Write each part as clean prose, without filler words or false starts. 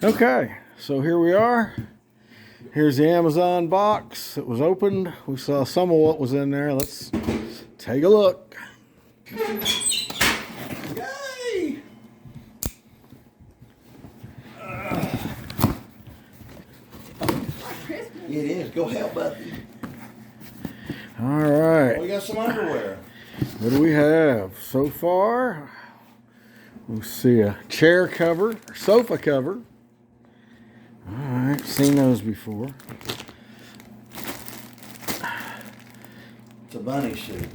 Okay, so here we are. Here's the Amazon box. It was opened. We saw some of what was in there. Let's take a look. Yay! It is. Go help, buddy. All right. We got some underwear. What do we have so far? We see a chair cover, sofa cover. All right, seen those before. It's a bunny suit.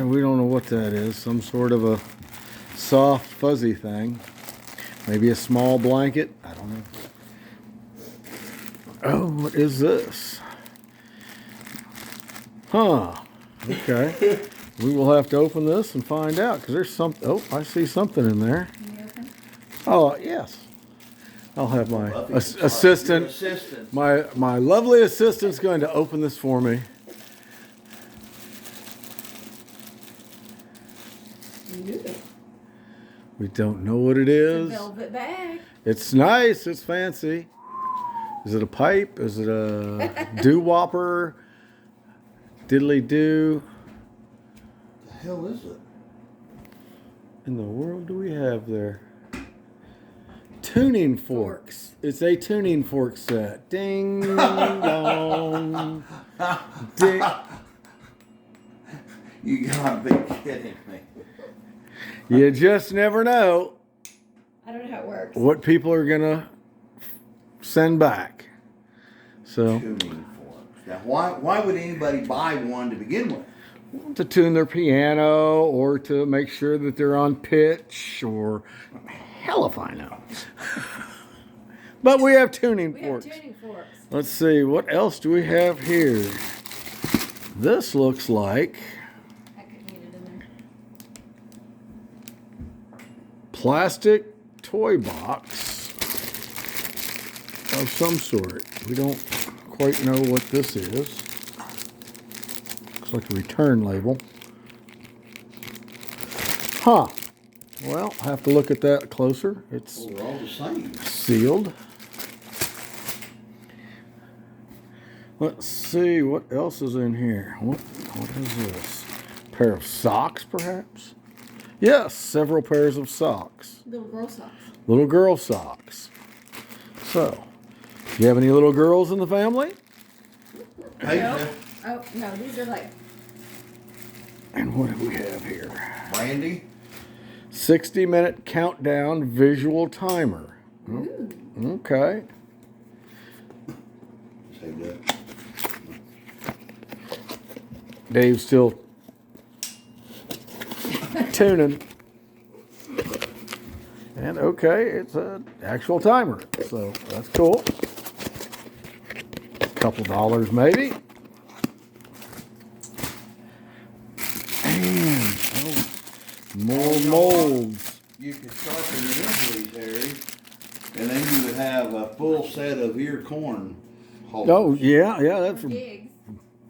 We don't know what that is. Some sort of a soft, fuzzy thing. Maybe a small blanket. I don't know. Oh, what is this? Huh. Okay. We will have to open this and find out because there's some. Oh, I see something in there. Oh, yes. I'll have my assistant. My lovely assistant's going to open this for me. We don't know what it is. It's a velvet bag. It's nice. It's fancy. Is it a pipe? Is it a doo-wopper? Diddly-doo? The hell is it? In the world do we have there? Tuning forks. It's a tuning fork set. Ding dong. Ding. You gotta be kidding me. You just never know I don't know how it works. what people are gonna send back. So Tuning forks. Now, why would anybody buy one to begin with? to tune their piano or to make sure that they're on pitch or hell if I know. But we have tuning We forks. have tuning forks. Let's see, what else do we have here? This looks like I could need it in there. plastic toy box of some sort. We don't quite know what this is. Looks like a return label. Huh. Well, I'll have to look at that closer. It's Well, they're all the same. sealed. Let's see what else is in here. What is this? Pair of socks, perhaps? Yes, several pairs of socks. Little girl socks. Little girl socks. So, do you have any little girls in the family? Hey, No. Oh, no, these are like, And what do we have here? Brandy. 60-minute countdown visual timer. ooh. Okay. Say that. Dave's still tuning. And okay, it's an actual timer. So that's cool. Couple dollars maybe. And more molds. You could sharpen your ear, Harry, and then you would have a full set of ear corn holders. Oh yeah, that's For a, gigs.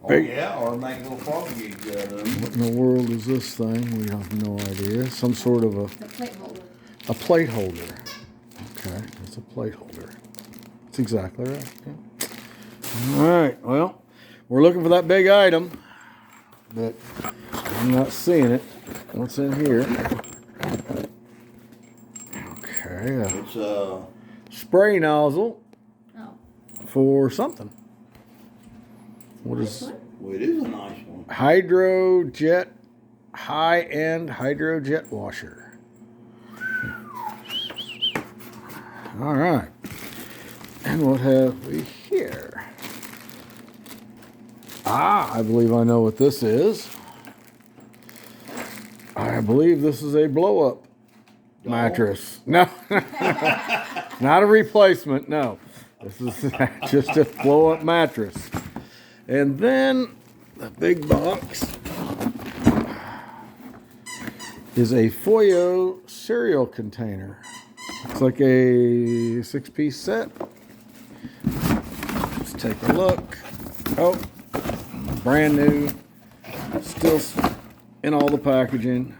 Oh, big- yeah, or make little frog gigs out of them. what in the world is this thing? We have no idea. Some sort of It's a plate holder. a plate holder. Okay, it's a plate holder. That's exactly right. Yeah. All right, well, we're looking for that big item, but I'm not seeing it. What's in here? Okay, a It's a spray nozzle Oh. for something. What This is one? well, it is a nice one. hydrojet, high-end hydrojet washer. All right. And what have we here? Ah, I believe I know what this is. I believe this is a blow-up mattress. No, not a replacement. No, this is just a blow-up mattress. And then the big box is a Foyo cereal container. It's like a 6-piece set. Let's take a look. Oh, brand new. Still in all the packaging.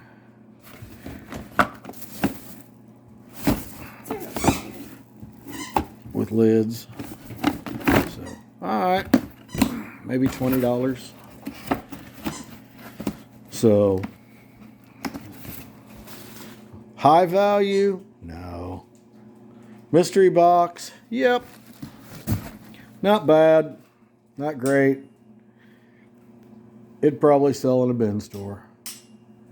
with lids. So, all right, maybe $20. So, high value? No. Mystery box? Yep. Not bad. Not great. It'd probably sell in a bin store.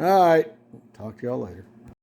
All right. Talk to y'all later.